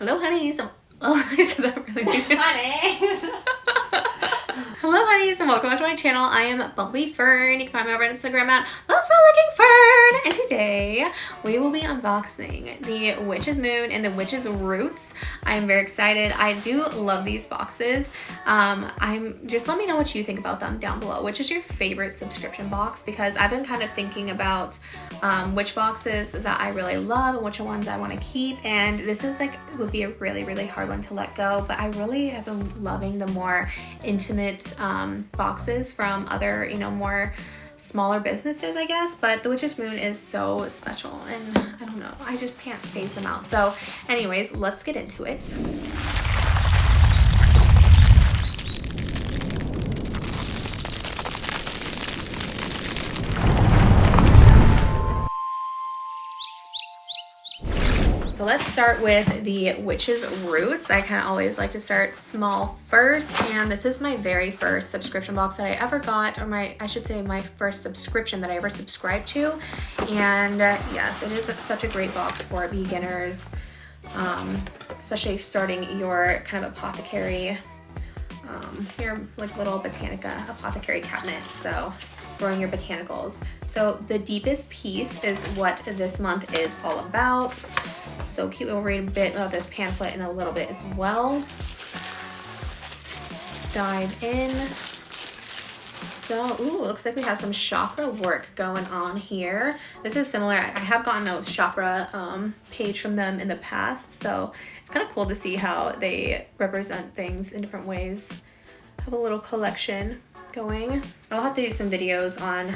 Hello, honeys. Oh, I said that really weird. Honeys. Hello, honeys, and welcome to my channel. I am Bumblebee Fern. You can find me over on Instagram at @frolicking_fern. And today we will be unboxing the Witch's Moon and the Witch's Roots. I am very excited. I do love these boxes. Just let me know what you think about them down below. Which is your favorite subscription box? Because I've been kind of thinking about which boxes that I really love and which ones I want to keep. And this is would be a really hard one to let go. But I really have been loving the more intimate boxes from other, more smaller businesses, I guess. But the Witch's Moon is so special, and I don't know, I just can't phase them out. So anyways, let's get into it. So let's start with the Witch's Roots. I kind of always like to start small first, and this is my very first subscription box that I ever got, or I should say my first subscription that I ever subscribed to. And yes, it is such a great box for beginners, especially starting your kind of apothecary, your little botanica apothecary cabinet. So growing your botanicals. So the deepest piece is what this month is all about. So cute. We'll read a bit about this pamphlet in a little bit as well. Let's dive in. So, ooh, looks like we have some chakra work going on here. This is similar. I have gotten a chakra page from them in the past, so it's kind of cool to see how they represent things in different ways. Have a little collection going. I'll have to do some videos on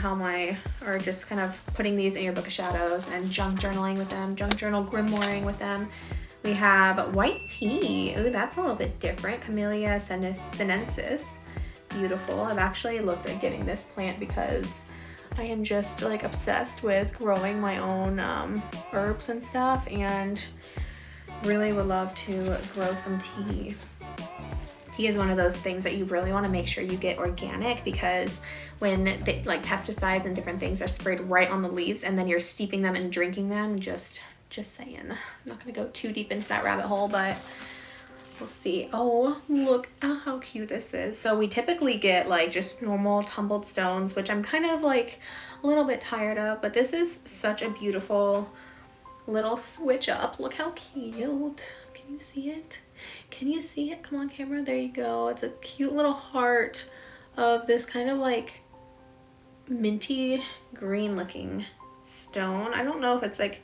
or just kind of putting these in your book of shadows and junk journaling with them, junk journal grimoiring with them. We have white tea. Ooh, that's a little bit different. Camellia sinensis. Beautiful. I've actually looked at getting this plant because I am just obsessed with growing my own herbs and stuff, and really would love to grow some tea. Tea is one of those things that you really want to make sure you get organic, because when pesticides and different things are sprayed right on the leaves and then you're steeping them and drinking them, just saying. I'm not going to go too deep into that rabbit hole, but we'll see. Oh, look at how cute this is. So we typically get just normal tumbled stones, which I'm kind of a little bit tired of, but this is such a beautiful little switch up. Look how cute. Can you see it? Can you see it? Come on, camera. There you go. It's a cute little heart of this kind of minty green looking stone. I don't know if it's it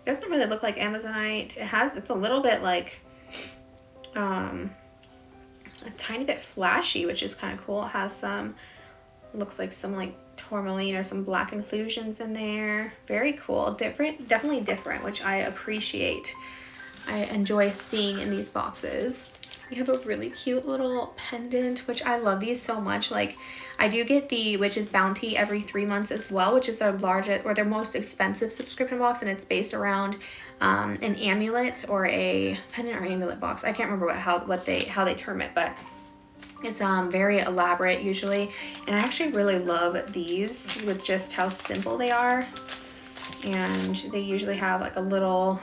doesn't really look like Amazonite. It's a little bit a tiny bit flashy, which is kind of cool. It has looks like some tourmaline or some black inclusions in there. Very cool. Different, definitely different, which I appreciate. I enjoy seeing in these boxes. We have a really cute little pendant, which I love these so much. I do get the Witch's Bounty every 3 months as well, which is their largest or their most expensive subscription box, and it's based around an amulet or a pendant or amulet box. I can't remember how they term it, but it's very elaborate usually, and I actually really love these with just how simple they are. And they usually have a little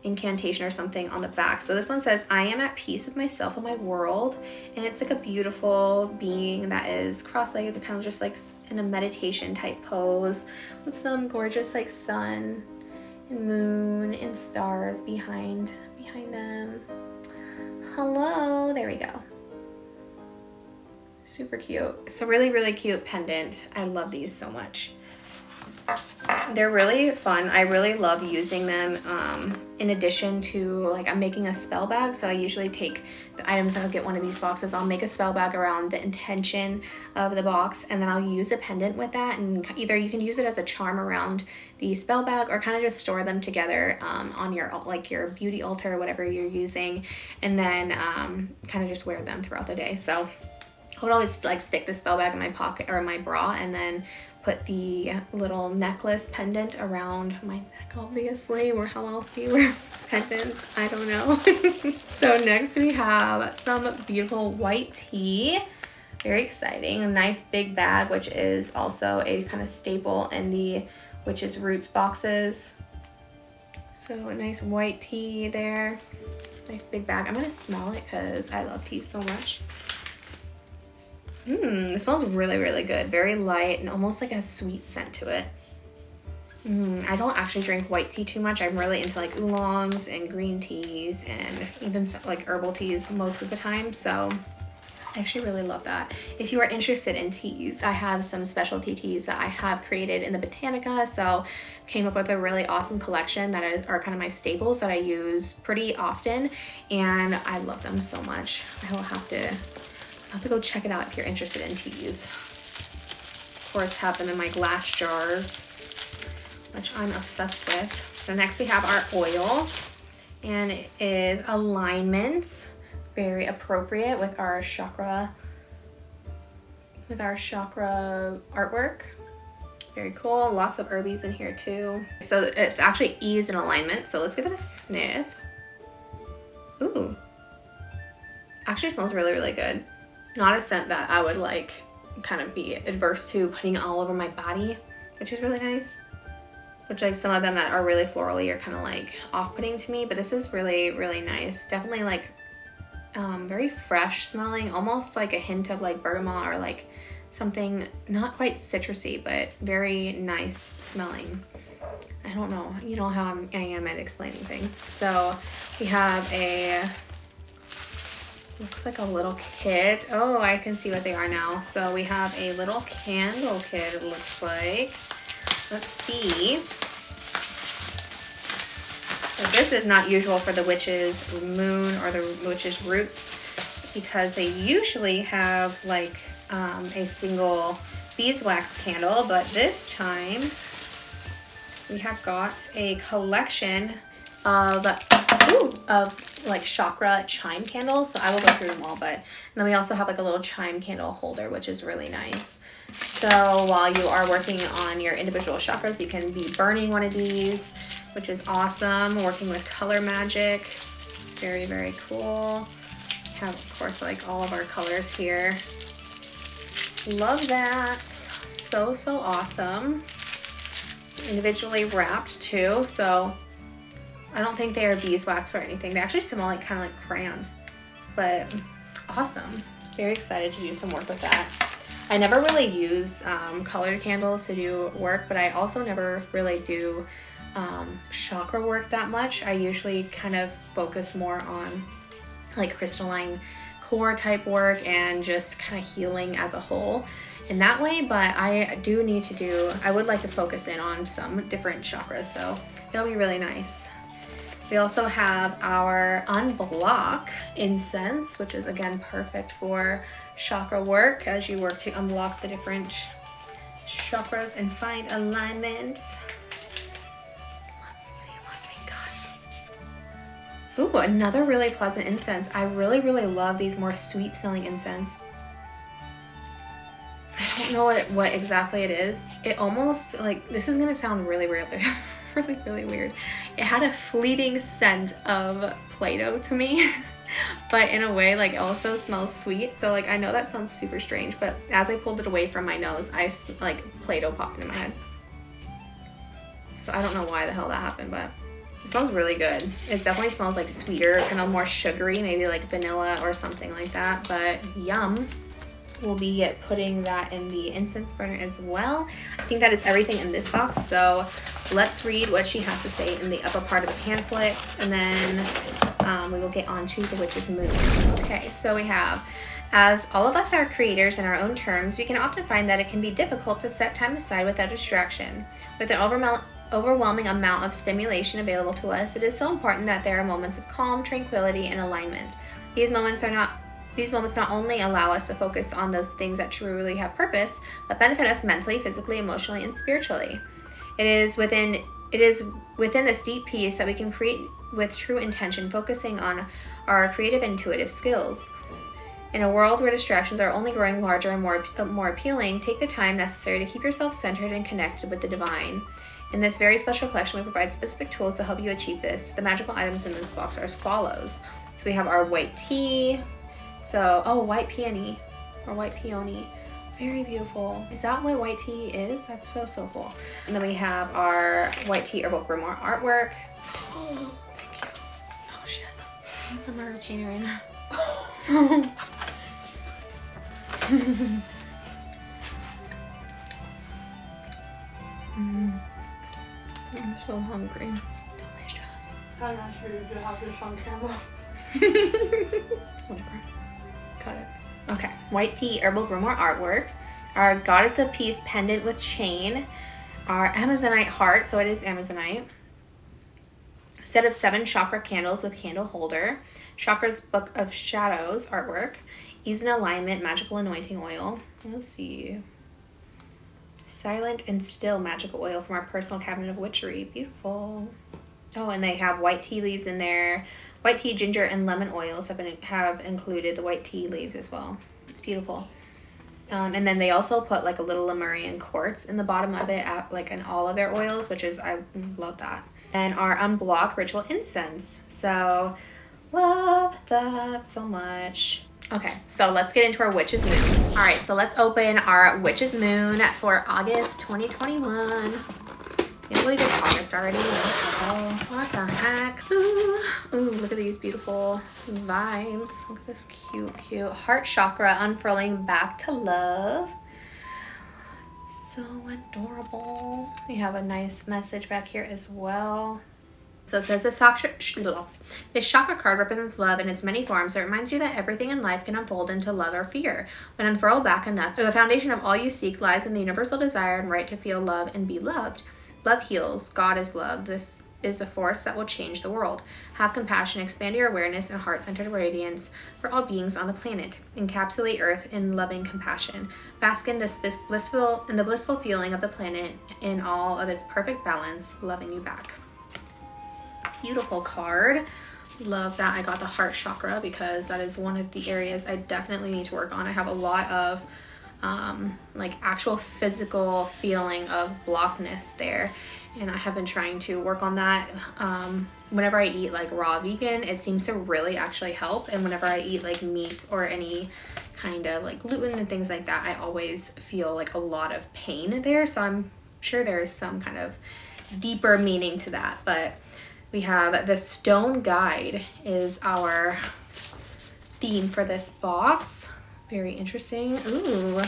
incantation or something on the back. So this one says, "I am at peace with myself and my world," and it's a beautiful being that is cross-legged, kind of just in a meditation type pose with some gorgeous sun and moon and stars behind them. Hello, there we go. Super cute. It's a really cute pendant. I love these so much. They're really fun. I really love using them in addition to I'm making a spell bag. So I usually take the items that I'll get one of these boxes. I'll make a spell bag around the intention of the box, and then I'll use a pendant with that, and either you can use it as a charm around the spell bag or kind of just store them together on your your beauty altar or whatever you're using, and then kind of just wear them throughout the day. So I would always stick the spell bag in my pocket or my bra, and then put the little necklace pendant around my neck, obviously, or how else do you wear pendants? I don't know. So next we have some beautiful white tea. Very exciting. A nice big bag, which is also a kind of staple in the Witch's Roots boxes. So a nice white tea there. Nice big bag. I'm gonna smell it because I love tea so much. It smells really, really good. Very light and almost like a sweet scent to it. I don't actually drink white tea too much. I'm really into like oolongs and green teas and even like herbal teas most of the time. So I actually really love that. If you are interested in teas, I have some specialty teas that I have created in the Botanica. So came up with a really awesome collection that are kind of my staples that I use pretty often, and I love them so much. I'll have to go check it out if you're interested in teas. Of course, have them in my glass jars, which I'm obsessed with. So next we have our oil, and it is alignments. Very appropriate with our chakra artwork. Very cool. Lots of herbies in here too. So it's actually ease and alignment. So let's give it a sniff. Ooh. Actually smells really, really good. Not a scent that I would like kind of be adverse to putting all over my body, which is really nice. Which like some of them that are really florally are kind of like off-putting to me, but this is really, really nice. Definitely like very fresh smelling, almost like a hint of like bergamot or like something not quite citrusy, but very nice smelling. I don't know, you know how I am at explaining things. So we have looks like a little kit. Oh, I can see what they are now. So we have a little candle kit, it looks like. Let's see. So this is not usual for the witch's moon or the witch's roots, because they usually have like a single beeswax candle, but this time we have got a collection of like chakra chime candles. So I will go through them all, but then we also have like a little chime candle holder, which is really nice. So while you are working on your individual chakras, you can be burning one of these, which is awesome. Working with color magic, very, very cool. We have, of course, like all of our colors here. Love that. So, so awesome. Individually wrapped too, so I don't think they are beeswax or anything. They actually smell like kind of like crayons, but awesome. Very excited to do some work with that. I never really use colored candles to do work, but I also never really do chakra work that much. I usually kind of focus more on like crystalline core type work and just kind of healing as a whole in that way, but I would like to focus in on some different chakras, so that'll be really nice. We also have our unblock incense, which is again perfect for chakra work as you work to unblock the different chakras and find alignments. Let's see what we got. Ooh, another really pleasant incense. I really, really love these more sweet smelling incense. I don't know what exactly it is. It almost, like, this is gonna sound really weird, really, really weird. It had a fleeting scent of Play-Doh to me, but in a way, like, it also smells sweet. So, like, I know that sounds super strange, but as I pulled it away from my nose, like, Play-Doh popped into my head. So I don't know why the hell that happened, but it smells really good. It definitely smells like sweeter, kind of more sugary, maybe like vanilla or something like that, but yum. We'll be putting that in the incense burner as well. I think that is everything in this box, so let's read what she has to say in the upper part of the pamphlet, and then we will get on to the witch's moon. Okay, so we have, as all of us are creators in our own terms, we can often find that it can be difficult to set time aside without distraction. With an overwhelming amount of stimulation available to us, it is so important that there are moments of calm, tranquility, and alignment. These moments not only allow us to focus on those things that truly have purpose, but benefit us mentally, physically, emotionally, and spiritually. It is within this deep peace that we can create with true intention, focusing on our creative, intuitive skills. In a world where distractions are only growing larger and more appealing, take the time necessary to keep yourself centered and connected with the divine. In this very special collection, we provide specific tools to help you achieve this. The magical items in this box are as follows. So we have our white tea. So, white peony or white peony. Very beautiful. Is that what white tea is? That's so, so cool. And then we have our white tea herbal grimoire artwork. Oh, thank you. Oh shit. I'm a retainer right now. I'm so hungry. Delicious. I'm not sure you have this on camera. Whatever. Cut it. Okay. White tea herbal grimoire artwork. Our goddess of peace pendant with chain. Our Amazonite heart. So it is Amazonite. Set of 7 chakra candles with candle holder. Chakra's book of shadows artwork. Ease in alignment magical anointing oil. Let's see. Silent and still magical oil from our personal cabinet of witchery. Beautiful. Oh, and they have white tea leaves in there. White tea, ginger, and lemon oils have included the white tea leaves as well. It's beautiful. And then they also put like a little Lemurian quartz in the bottom of it, like in all of their oils, which is, I love that. And our unblock ritual incense. So love that so much. Okay, so let's get into our Witch's Moon. All right, so let's open our Witch's Moon for August 2021. Can't believe it's August already. Oh, what the heck? Ooh, ooh, look at these beautiful vibes. Look at this cute heart chakra unfurling back to love. So adorable. We have a nice message back here as well. So it says this chakra card represents love in its many forms. It reminds you that everything in life can unfold into love or fear. When unfurled back enough, the foundation of all you seek lies in the universal desire and right to feel love and be loved. Love heals. God is love. This is the force that will change the world. Have compassion, expand your awareness and heart-centered radiance for all beings on the planet. Encapsulate Earth in loving compassion. Bask in this blissful feeling of the planet in all of its perfect balance, loving you back. Beautiful card. Love that I got the heart chakra because that is one of the areas I definitely need to work on. I have a lot of like actual physical feeling of blockness there, and I have been trying to work on that. Whenever I eat like raw vegan, it seems to really actually help, and whenever I eat like meat or any kind of like gluten and things like that, I always feel like a lot of pain there. So I'm sure there is some kind of deeper meaning to that. But we have the Stone Guide is our theme for this box. Very interesting. Ooh,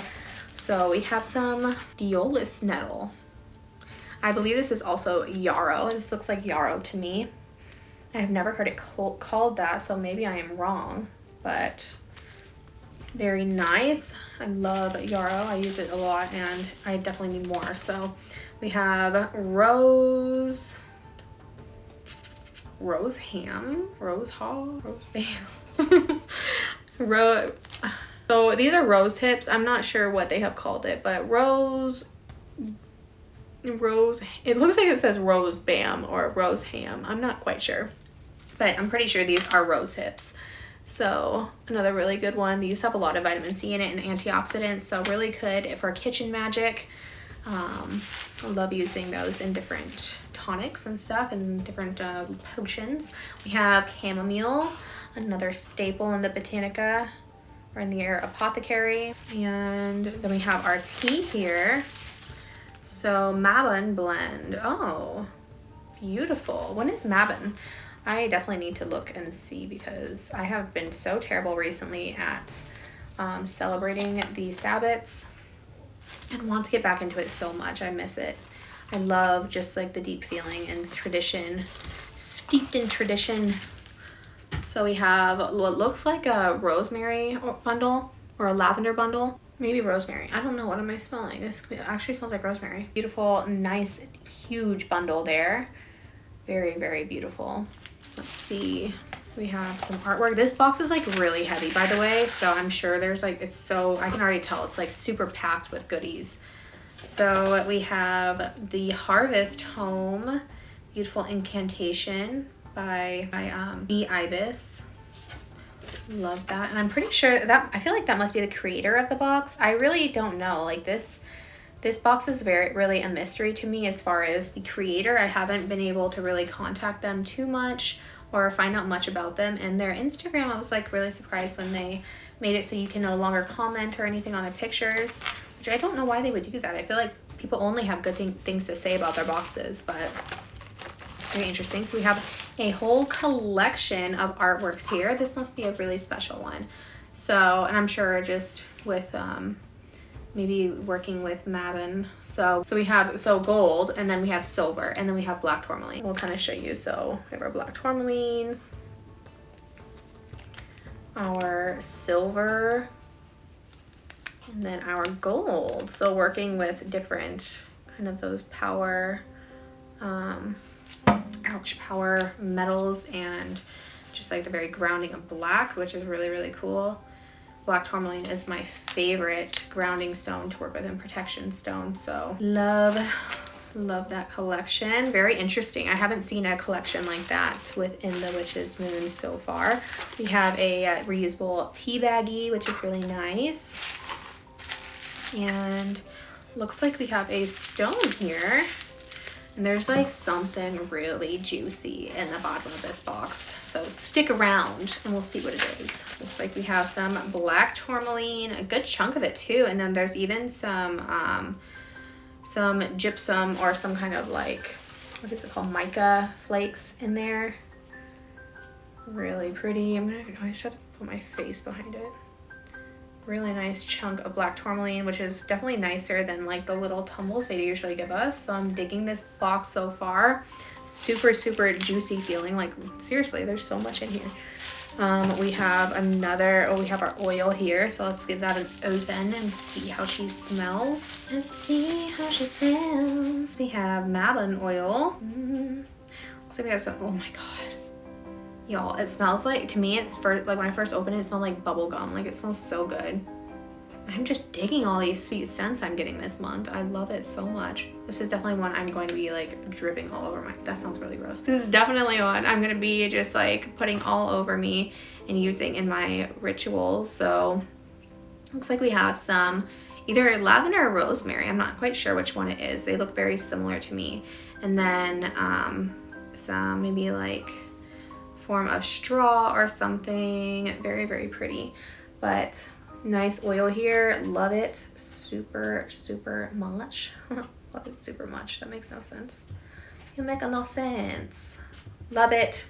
so we have some Diolus nettle. I believe this is also yarrow. This looks like yarrow to me. I have never heard it called that, so maybe I am wrong, but very nice. I love yarrow. I use it a lot and I definitely need more. So we have rose ham, rose bam. So these are rose hips. I'm not sure what they have called it, but rose, it looks like it says rose bam or rose ham. I'm not quite sure, but I'm pretty sure these are rose hips. So another really good one. These have a lot of vitamin C in it and antioxidants, so really good for kitchen magic. I love using those in different tonics and stuff and different potions. We have chamomile, another staple in the Botanica or in the apothecary. And then we have our tea here. So Mabon blend. Oh, beautiful. When is Mabon? I definitely need to look and see because I have been so terrible recently at celebrating the Sabbats and want to get back into it so much. I miss it. I love just like the deep feeling and tradition, steeped in tradition. So we have what looks like a rosemary bundle or a lavender bundle. Maybe rosemary. I don't know. What am I smelling? This actually smells like rosemary. Beautiful, nice, huge bundle there. Very, very beautiful. Let's see. We have some artwork. This box is like really heavy, by the way. So I'm sure there's like, it's so, I can already tell it's like super packed with goodies. So we have the Harvest Home, Beautiful Incantation by B. Ibis. Love that. And I'm pretty sure that, I feel like that must be the creator of the box. I really don't know. Like this box is really a mystery to me as far as the creator. I haven't been able to really contact them too much or find out much about them. And their Instagram, I was like really surprised when they made it so you can no longer comment or anything on their pictures, which I don't know why they would do that. I feel like people only have good things to say about their boxes, but very interesting. So we have a whole collection of artworks here. This must be a really special one. So, and I'm sure just with maybe working with Mabon. So we have gold, and then we have silver, and then we have black tourmaline. We'll kind of show you. So we have our black tourmaline, our silver, and then our gold. So working with different kind of those power, power metals, and just like the very grounding of black, which is really, really cool. Black tourmaline is my favorite grounding stone to work with and protection stone. So love that collection. Very interesting. I haven't seen a collection like that within the Witch's Moon so far. We have a reusable tea baggie, which is really nice. And looks like we have a stone here. And there's like something really juicy in the bottom of this box. So stick around and we'll see what it is. Looks like we have some black tourmaline, a good chunk of it too. And then there's even some gypsum or some kind of like, what is it called? Mica flakes in there. Really pretty. I'm gonna always try to put my face behind it. Really nice chunk of black tourmaline, which is definitely nicer than like the little tumbles they usually give us. So I'm digging this box so far. Super, super juicy feeling. Like seriously, there's so much in here. We have we have our oil here. So let's give that an open and see how she smells. Let's see how she smells. We have Mabon oil. Looks like we have some, oh my God. Y'all, it smells like, to me, it's like when I first opened it, it smelled like bubble gum. Like it smells so good. I'm just digging all these sweet scents I'm getting this month. I love it so much. This is definitely one I'm going to be like dripping all over that sounds really gross. This is definitely one I'm going to be just like putting all over me and using in my rituals. So looks like we have some either lavender or rosemary. I'm not quite sure which one it is. They look very similar to me. And then some maybe like form of straw or something. Very, very pretty, but nice oil here. Love it super, super much. Love it super much. That makes no sense. You make no sense. Love it.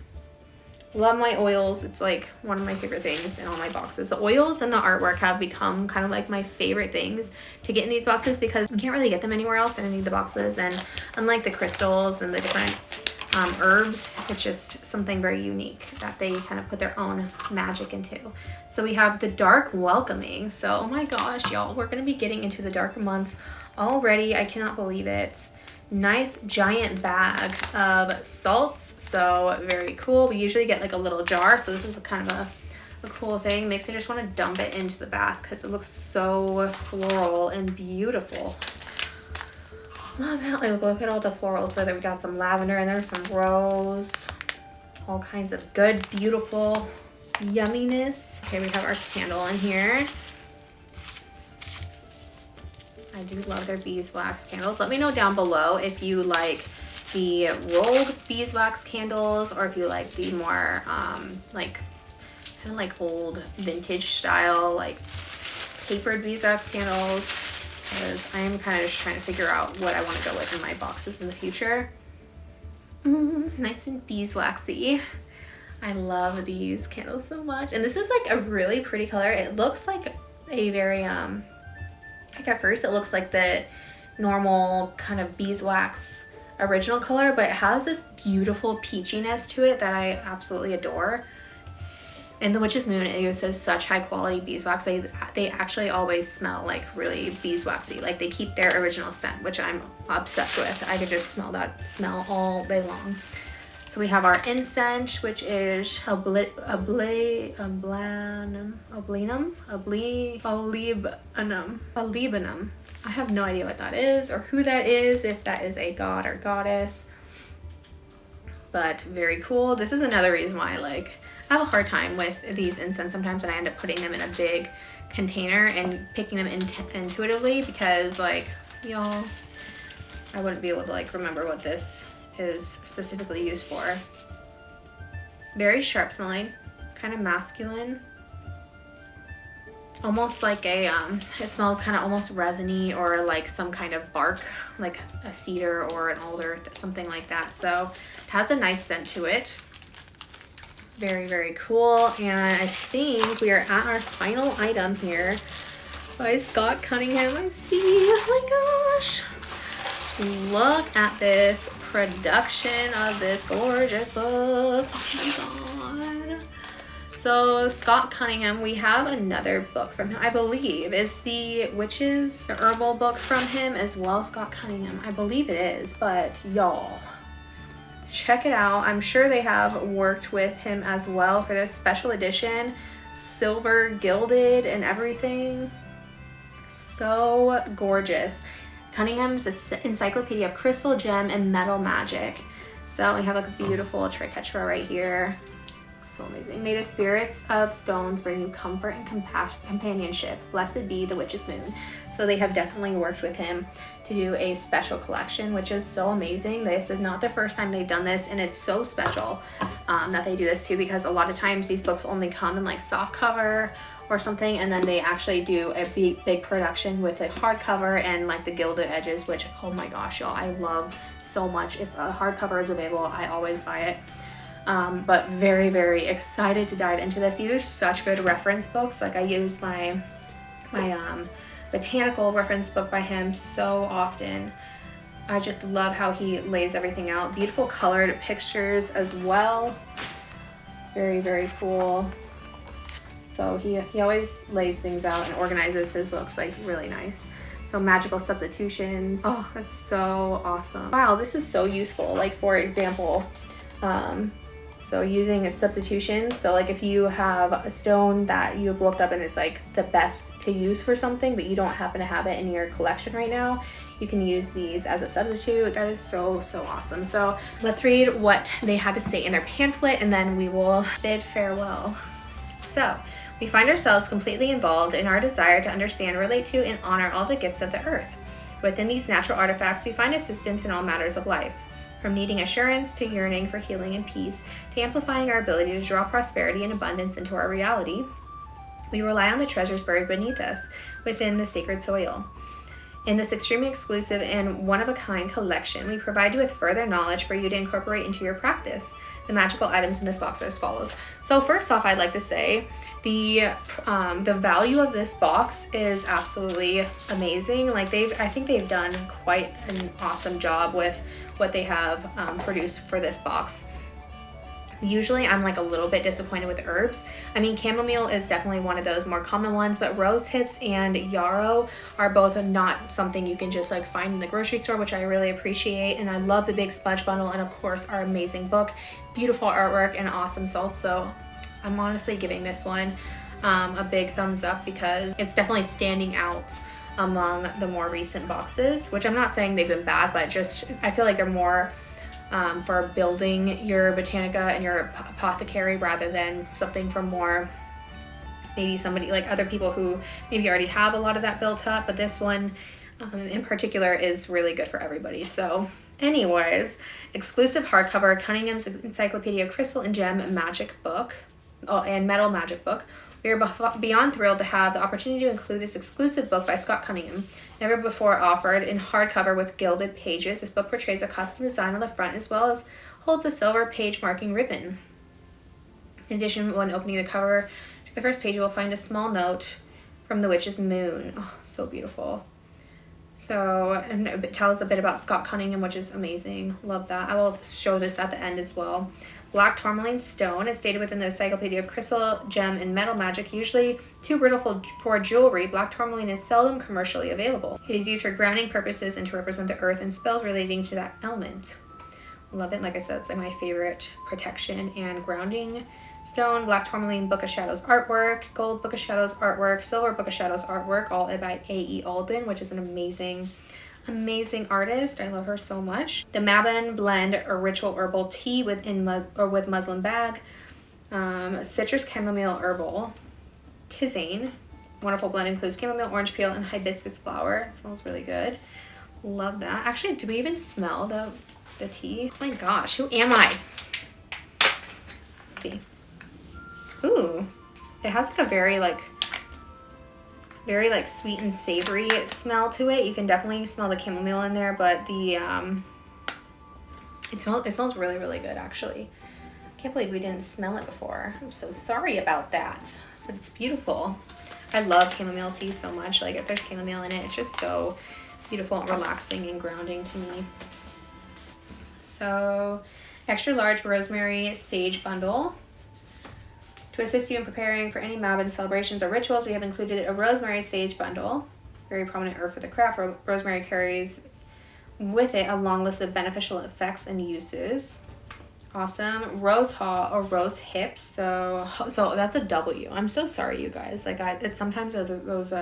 Love my oils. It's like one of my favorite things in all my boxes. The oils and the artwork have become kind of like my favorite things to get in these boxes because you can't really get them anywhere else in any of the boxes. And unlike the crystals and the different herbs, it's just something very unique that they kind of put their own magic into. So we have the dark welcoming. So oh my gosh, y'all, we're gonna be getting into the darker months already. I cannot believe it. Nice giant bag of salts. So very cool. We usually get like a little jar, so this is kind of a cool thing. Makes me just want to dump it into the bath because it looks so floral and beautiful. Love that. Like, look at all the florals. So that we got some lavender and there's some rose. All kinds of good, beautiful yumminess. Okay, we have our candle in here. I do love their beeswax candles. Let me know down below if you like the rolled beeswax candles or if you like the more like kind of like old vintage style like tapered beeswax candles. Because I'm kind of just trying to figure out what I want to go with in my boxes in the future. Nice and beeswaxy. I love these candles so much. And this is like a really pretty color. It looks like a very, like at first it looks like the normal kind of beeswax original color, but it has this beautiful peachiness to it that I absolutely adore. In the Witch's Moon, it uses such high quality beeswax. They actually always smell like really beeswaxy. Like they keep their original scent, which I'm obsessed with. I could just smell that smell all day long. So we have our incense, which is olibanum. I have no idea what that is or who that is, if that is a god or goddess. But very cool. This is another reason why I have a hard time with these incense sometimes, and I end up putting them in a big container and picking them intuitively because like, y'all, I wouldn't be able to like remember what this is specifically used for. Very sharp smelling, kind of masculine. Almost like a, it smells kind of almost resiny or like some kind of bark, like a cedar or an alder, something like that. So it has a nice scent to it. Very, very cool. And I think we are at our final item here by Scott Cunningham. I see, oh my gosh. Look at this production of this gorgeous book. Oh my god. So Scott Cunningham, we have another book from him, I believe. Is the Witches, the Herbal book from him as well, Scott Cunningham? I believe it is, but y'all, check it out. I'm sure they have worked with him as well for this special edition, silver gilded and everything. So gorgeous. Cunningham's Encyclopedia of Crystal, Gem, and Metal Magic. So we have like a beautiful triquetra right here. So amazing. May the spirits of stones bring you comfort and companionship. Blessed be the witch's moon. So they have definitely worked with him to do a special collection, which is so amazing. This is not the first time they've done this, and it's so special that they do this too, because a lot of times these books only come in like soft cover or something, and then they actually do a big production with a hardcover and like the gilded edges, which, oh my gosh, y'all, I love so much. If a hardcover is available, I always buy it. But very, very excited to dive into this. These are such good reference books. Like I use my botanical reference book by him so often. I just love how he lays everything out. Beautiful colored pictures as well. Very, very cool. So he always lays things out and organizes his books like really nice. So magical substitutions. Oh, that's so awesome. Wow, this is so useful. Like for example, so using a substitution. So like if you have a stone that you've looked up and it's like the best to use for something, but you don't happen to have it in your collection right now, you can use these as a substitute. That is so, so awesome. So let's read what they had to say in their pamphlet, and then we will bid farewell. So, we find ourselves completely involved in our desire to understand, relate to, and honor all the gifts of the earth. Within these natural artifacts, we find assistance in all matters of life, from needing assurance to yearning for healing and peace, to amplifying our ability to draw prosperity and abundance into our reality. We rely on the treasures buried beneath us, within the sacred soil. In this extremely exclusive and one-of-a-kind collection, we provide you with further knowledge for you to incorporate into your practice. The magical items in this box are as follows. So first off, I'd like to say the value of this box is absolutely amazing. Like I think they've done quite an awesome job with what they have produced for this box. Usually I'm like a little bit disappointed with herbs. I mean, chamomile is definitely one of those more common ones, but rose hips and yarrow are both not something you can just like find in the grocery store, which I really appreciate. And I love the big sponge bundle, and of course our amazing book, beautiful artwork, and awesome salts. So I'm honestly giving this one a big thumbs up, because it's definitely standing out among the more recent boxes, which I'm not saying they've been bad, but just I feel like they're more for building your Botanica and your apothecary, rather than something for more maybe somebody like other people who maybe already have a lot of that built up. But this one in particular is really good for everybody. So anyways, exclusive hardcover Cunningham's Encyclopedia of Crystal and Gem Magic book, and Metal Magic book. We are beyond thrilled to have the opportunity to include this exclusive book by Scott Cunningham, never before offered in hardcover with gilded pages. This book portrays a custom design on the front, as well as holds a silver page marking ribbon. In addition, when opening the cover to the first page, you will find a small note from the witch's moon. Oh, so beautiful. So, and it tells a bit about Scott Cunningham, which is amazing. Love that. I will show this at the end as well. Black tourmaline stone is stated within the Encyclopedia of Crystal, Gem, and Metal Magic. Usually too brittle for jewelry, black tourmaline is seldom commercially available. It is used for grounding purposes and to represent the earth and spells relating to that element. Love it. Like I said, it's like my favorite protection and grounding stone. Black tourmaline Book of Shadows artwork, gold Book of Shadows artwork, silver Book of Shadows artwork, all by A.E. Alden, which is an amazing artist. I love her so much. The Mabon blend, a ritual herbal tea with muslin bag. Citrus chamomile herbal tisane. Wonderful blend, includes chamomile, orange peel, and hibiscus flower. It smells really good. Love that. Actually, do we even smell the tea? Oh my gosh, who am I? see. Ooh, it has like a very like sweet and savory smell to it. You can definitely smell the chamomile in there, but the it smells really, really good actually. I can't believe we didn't smell it before. I'm so sorry about that, but it's beautiful. I love chamomile tea so much. Like if there's chamomile in it, it's just so beautiful and relaxing and grounding to me. So, extra large rosemary sage bundle. To assist you in preparing for any Mabon celebrations or rituals, we have included a rosemary sage bundle. Very prominent herb for the craft. Rosemary carries with it a long list of beneficial effects and uses. Awesome. Rose haw or rose hips. So that's a W. I'm so sorry, you guys. Like it's sometimes those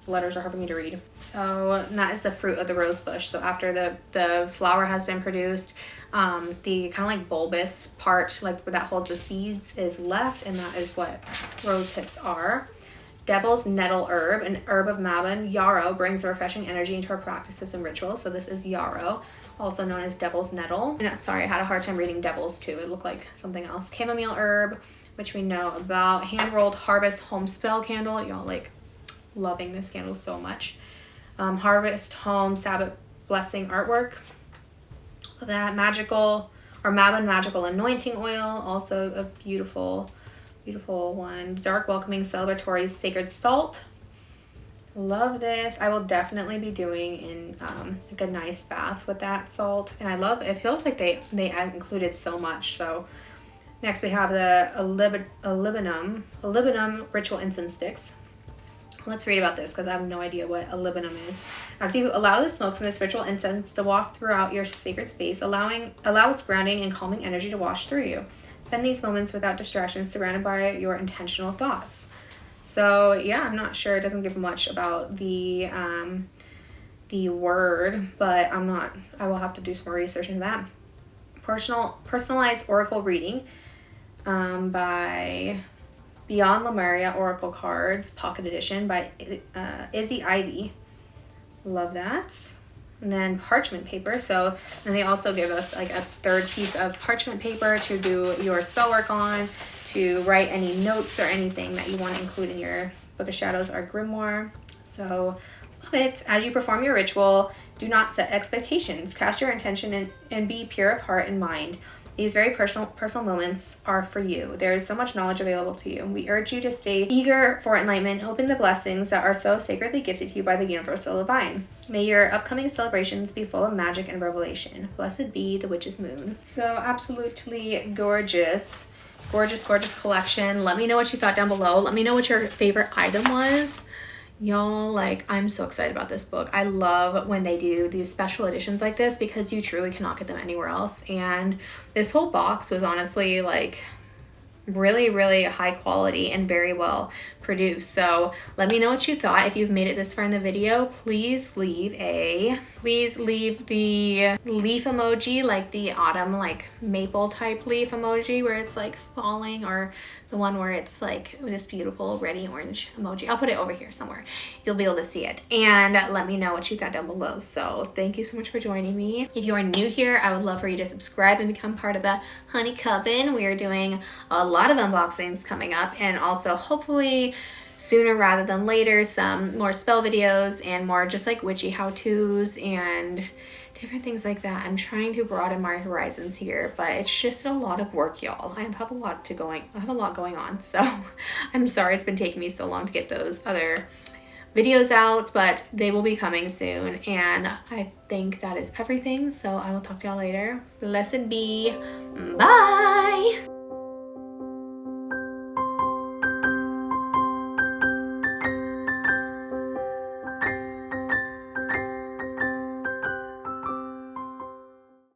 letters are hard for me to read. So that is the fruit of the rose bush. So after the flower has been produced, the kind of like bulbous part, like where that holds the seeds, is left, and that is what rose hips are. Devil's nettle herb, an herb of Mabon. Yarrow brings a refreshing energy into our practices and rituals. So this is yarrow, also known as devil's nettle. Sorry, I had a hard time reading devils too. It looked like something else. Chamomile herb, which we know about. Hand-rolled harvest home spell candle. Y'all like loving this candle so much. Harvest home Sabbath blessing artwork. That magical or Mabon magical anointing oil, also a beautiful one. Dark welcoming celebratory sacred salt. Love this. I will definitely be doing in like a nice bath with that salt, and I love it. Feels like they included so much. So next we have the Olibinum ritual incense sticks. Let's read about this because I have no idea what olibinum is. As you allow the smoke from this ritual incense to waft throughout your sacred space, allow its grounding and calming energy to wash through you. Spend these moments without distractions, surrounded by your intentional thoughts. So yeah, I'm not sure. It doesn't give much about the word, but I will have to do some more research into that. Personalized oracle reading by Beyond Lemuria Oracle Cards, Pocket Edition by Izzy Ivy. Love that. And then parchment paper. So, and they also give us like a third piece of parchment paper to do your spell work on, to write any notes or anything that you want to include in your Book of Shadows or grimoire. So, love it. As you perform your ritual, do not set expectations. Cast your intention and be pure of heart and mind. These very personal moments are for you. There is so much knowledge available to you. We urge you to stay eager for enlightenment, hoping the blessings that are so sacredly gifted to you by the universal divine. May your upcoming celebrations be full of magic and revelation. Blessed be the witch's moon. So absolutely gorgeous. Gorgeous, gorgeous collection. Let me know what you thought down below. Let me know what your favorite item was. Y'all, like, I'm so excited about this book. I love when they do these special editions like this because you truly cannot get them anywhere else. And this whole box was honestly like really, really high quality and very well produced. So let me know what you thought. If you've made it this far in the video, please leave the leaf emoji, like the autumn like maple type leaf emoji where it's like falling, or the one where it's like this beautiful reddy orange emoji. I'll put it over here somewhere. You'll be able to see it. And let me know what you thought down below. So thank you so much for joining me. If you are new here, I would love for you to subscribe and become part of the Honey Coven. We are doing a lot of unboxings coming up, and also hopefully sooner rather than later, some more spell videos and more just like witchy how-tos and different things like that. I'm trying to broaden my horizons here, but it's just a lot of work, y'all. I have a lot going on, so I'm sorry it's been taking me so long to get those other videos out, but they will be coming soon, and I think that is everything. So I will talk to y'all later. Blessed be. Bye.